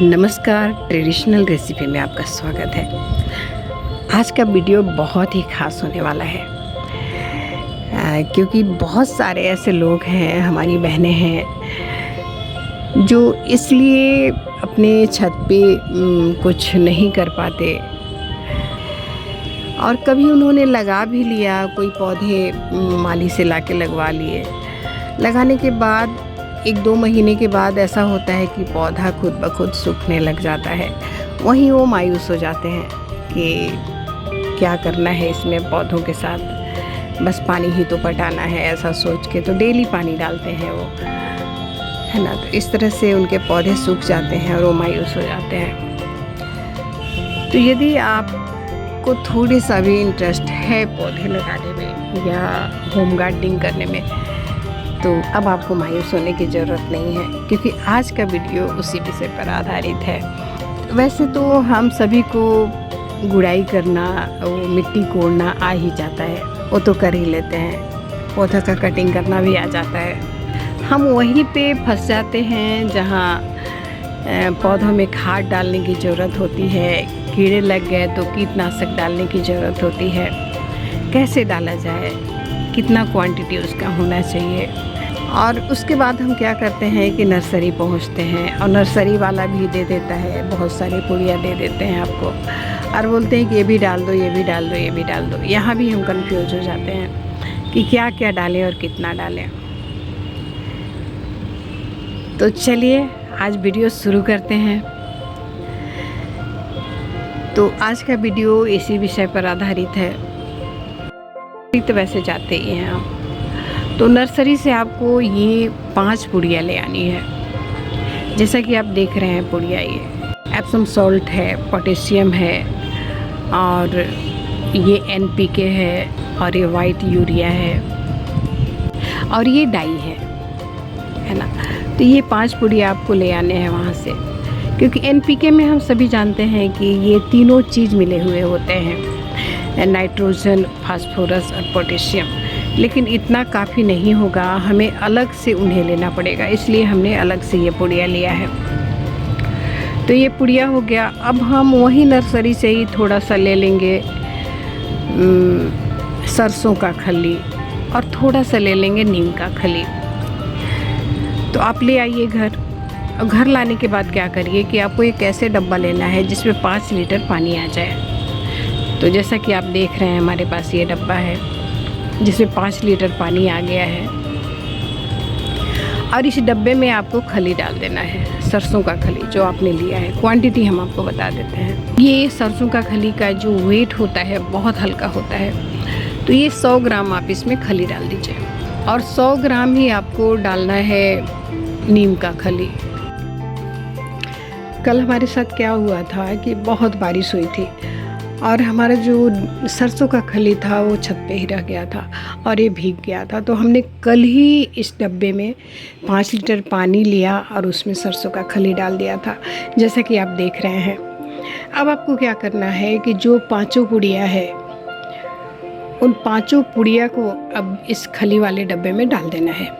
नमस्कार, traditional recipe में आपका स्वागत है। आज का वीडियो बहुत ही ख़ास होने वाला है क्योंकि बहुत सारे ऐसे लोग हैं, हमारी बहनें हैं जो इसलिए अपने छत पे कुछ नहीं कर पाते और कभी उन्होंने लगा भी लिया, कोई पौधे माली से लाके लगवा लिए। लगाने के बाद 1-2 महीने के बाद ऐसा होता है कि पौधा खुद ब खुद सूखने लग जाता है। वहीं वो मायूस हो जाते हैं कि क्या करना है इसमें पौधों के साथ, बस पानी ही तो पटाना है, ऐसा सोच के तो डेली पानी डालते हैं वो, है ना। तो इस तरह से उनके पौधे सूख जाते हैं और वो मायूस हो जाते हैं। तो यदि आपको थोड़ी सा भी इंटरेस्ट है पौधे लगाने में या होम गार्डनिंग करने में, तो अब आपको मायूस होने की ज़रूरत नहीं है क्योंकि आज का वीडियो उसी विषय पर आधारित है। वैसे तो हम सभी को गुड़ाई करना, वो मिट्टी कोड़ना आ ही जाता है, वो तो कर ही लेते हैं। पौधा का कटिंग करना भी आ जाता है। हम वहीं पे फंस जाते हैं जहाँ पौधों में खाद डालने की ज़रूरत होती है, कीड़े लग गए तो कीटनाशक डालने की ज़रूरत होती है। कैसे डाला जाए, कितना क्वांटिटी उसका होना चाहिए। और उसके बाद हम क्या करते हैं कि नर्सरी पहुंचते हैं और नर्सरी वाला भी दे देता है, बहुत सारी पुड़िया दे देते हैं आपको और बोलते हैं कि ये भी डाल दो, ये भी डाल दो, ये भी डाल दो। यहाँ भी हम कंफ्यूज हो जाते हैं कि क्या क्या डालें और कितना डालें। तो चलिए आज वीडियो शुरू करते हैं। तो आज का वीडियो इसी विषय पर आधारित है। तो वैसे जाते ही हैं हम, तो नर्सरी से आपको ये 5 पुड़िया ले आनी है। जैसा कि आप देख रहे हैं पुड़िया, ये एप्सम सॉल्ट है, पोटेशियम है और ये NPK है और ये वाइट यूरिया है और ये डाई है ना। तो ये 5 पुड़िया आपको ले आने हैं वहाँ से, क्योंकि NPK में हम सभी जानते हैं कि ये तीनों चीज़ मिले हुए होते हैं, नाइट्रोजन, फास्फोरस और पोटेशियम। लेकिन इतना काफ़ी नहीं होगा, हमें अलग से उन्हें लेना पड़ेगा, इसलिए हमने अलग से ये पुड़िया लिया है। तो ये पुड़िया हो गया। अब हम वही नर्सरी से ही थोड़ा सा ले लेंगे सरसों का खली और थोड़ा सा ले लेंगे नीम का खली। तो आप ले आइए घर। और घर लाने के बाद क्या करिए कि आपको एक ऐसे डब्बा लेना है जिसमें 5 लीटर पानी आ जाए। तो जैसा कि आप देख रहे हैं हमारे पास ये डब्बा है जिसमें 5 लीटर पानी आ गया है और इस डब्बे में आपको खली डाल देना है, सरसों का खली जो आपने लिया है। क्वांटिटी हम आपको बता देते हैं। ये सरसों का खली का जो वेट होता है बहुत हल्का होता है। तो ये 100 ग्राम आप इसमें खली डाल दीजिए और 100 ग्राम ही आपको डालना है नीम का खली। कल हमारे साथ क्या हुआ था कि बहुत बारिश हुई थी और हमारा जो सरसों का खली था वो छत पे ही रह गया था और ये भीग गया था। तो हमने कल ही इस डब्बे में 5 लीटर पानी लिया और उसमें सरसों का खली डाल दिया था, जैसा कि आप देख रहे हैं। अब आपको क्या करना है कि जो 5 पुड़िया है उन 5 पुड़िया को अब इस खली वाले डब्बे में डाल देना है।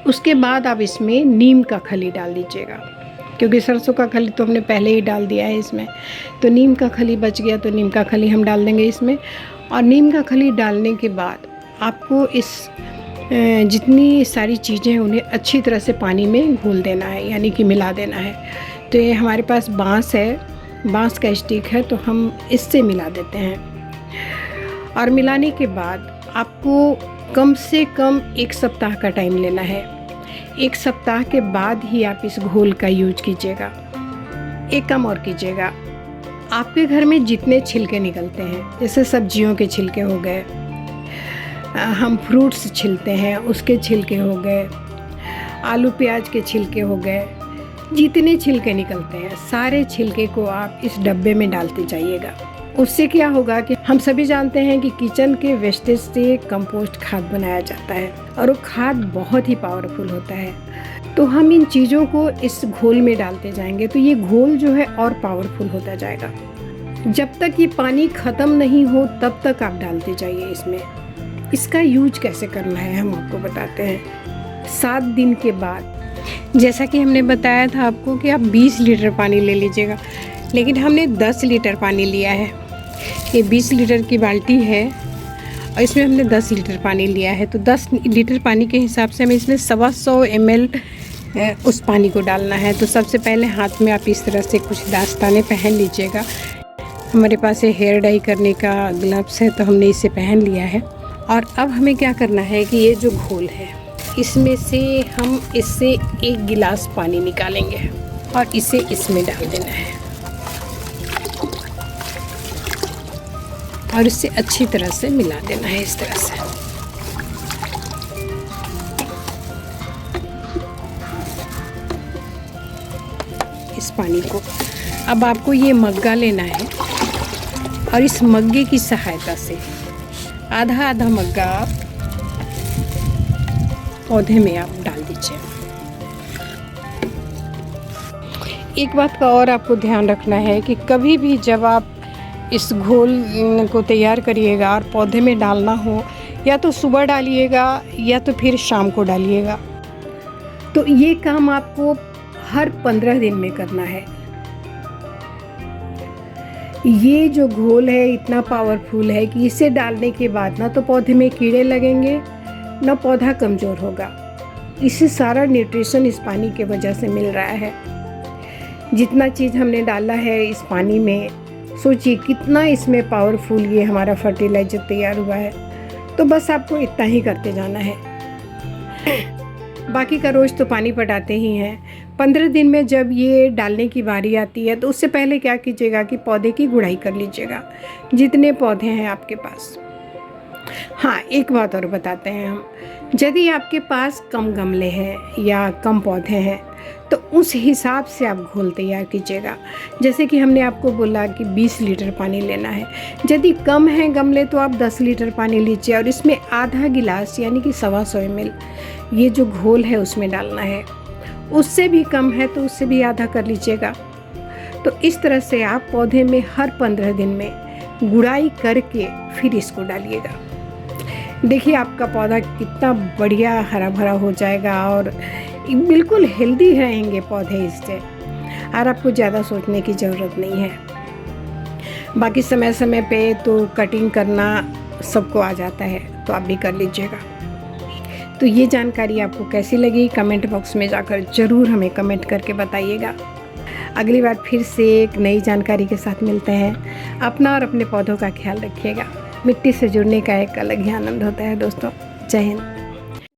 उसके बाद आप इसमें नीम का खली डाल दीजिएगा, क्योंकि सरसों का खली तो हमने पहले ही डाल दिया है इसमें। तो नीम का खली बच गया, तो नीम का खली हम डाल देंगे इसमें। और नीम का खली डालने के बाद आपको इस जितनी सारी चीज़ें हैं उन्हें अच्छी तरह से पानी में घोल देना है, यानी कि मिला देना है। तो ये हमारे पास बांस है, बांस का स्टिक है, तो हम इससे मिला देते हैं। और मिलाने के बाद आपको कम से कम 1 सप्ताह का टाइम लेना है। 1 सप्ताह के बाद ही आप इस घोल का यूज कीजिएगा। एक काम और कीजिएगा, आपके घर में जितने छिलके निकलते हैं, जैसे सब्जियों के छिलके हो गए, हम फ्रूट्स छिलते हैं उसके छिलके हो गए, आलू प्याज के छिलके हो गए, जितने छिलके निकलते हैं सारे छिलके को आप इस डब्बे में डालते जाइएगा। उससे क्या होगा कि हम सभी जानते हैं कि किचन के वेस्टेज से कंपोस्ट खाद बनाया जाता है और वो खाद बहुत ही पावरफुल होता है। तो हम इन चीज़ों को इस घोल में डालते जाएंगे तो ये घोल जो है और पावरफुल होता जाएगा। जब तक ये पानी ख़त्म नहीं हो तब तक आप डालते जाइए इसमें। इसका यूज कैसे करना है हम आपको बताते हैं। 7 दिन के बाद, जैसा कि हमने बताया था आपको कि आप 20 लीटर पानी ले लीजिएगा, लेकिन हमने 10 लीटर पानी लिया है। ये 20 लीटर की बाल्टी है और इसमें हमने 10 लीटर पानी लिया है। तो 10 लीटर पानी के हिसाब से हमें इसमें 125 ml उस पानी को डालना है। तो सबसे पहले हाथ में आप इस तरह से कुछ दस्ताने पहन लीजिएगा। हमारे पास ये हेयर डाई करने का ग्लव्स है तो हमने इसे पहन लिया है। और अब हमें क्या करना है कि ये जो घोल है इसमें से हम इससे 1 गिलास पानी निकालेंगे और इसे इसमें डाल देना है और इसे अच्छी तरह से मिला देना है इस तरह से। इस पानी को अब आपको ये मग्गा लेना है और इस मग्गे की सहायता से आधा आधा मग्गा आप पौधे में आप डाल दीजिए। एक बात का और आपको ध्यान रखना है कि कभी भी जब आप इस घोल को तैयार करिएगा और पौधे में डालना हो, या तो सुबह डालिएगा या तो फिर शाम को डालिएगा। तो ये काम आपको हर 15 दिन में करना है। ये जो घोल है इतना पावरफुल है कि इसे डालने के बाद ना तो पौधे में कीड़े लगेंगे ना पौधा कमज़ोर होगा। इसे सारा न्यूट्रिशन इस पानी के वजह से मिल रहा है। जितना चीज़ हमने डाला है इस पानी में, सोचिए कितना इसमें पावरफुल ये हमारा फर्टिलाइज़र तैयार हुआ है। तो बस आपको इतना ही करते जाना है, बाकी का रोज़ तो पानी पटाते ही हैं। 15 दिन में जब ये डालने की बारी आती है तो उससे पहले क्या कीजिएगा कि पौधे की गुड़ाई कर लीजिएगा, जितने पौधे हैं आपके पास। हाँ, एक बात और बताते हैं हम, यदि आपके पास कम गमले हैं या कम पौधे हैं तो उस हिसाब से आप घोल तैयार कीजिएगा। जैसे कि हमने आपको बोला कि 20 लीटर पानी लेना है। यदि कम है गमले तो आप 10 लीटर पानी लीजिए और इसमें आधा गिलास यानी कि 125 ml ये जो घोल है उसमें डालना है। उससे भी कम है तो उससे भी आधा कर लीजिएगा। तो इस तरह से आप पौधे में हर 15 दिन में गुड़ाई करके फिर इसको डालिएगा। देखिए आपका पौधा कितना बढ़िया हरा भरा हो जाएगा और बिल्कुल हेल्दी रहेंगे पौधे इससे, और आपको ज़्यादा सोचने की ज़रूरत नहीं है। बाकी समय समय पे तो कटिंग करना सबको आ जाता है, तो आप भी कर लीजिएगा। तो ये जानकारी आपको कैसी लगी कमेंट बॉक्स में जाकर ज़रूर हमें कमेंट करके बताइएगा। अगली बार फिर से एक नई जानकारी के साथ मिलते हैं। अपना और अपने पौधों का ख्याल रखिएगा। मिट्टी से जुड़ने का एक अलग ही आनंद होता है दोस्तों। जय हिंद।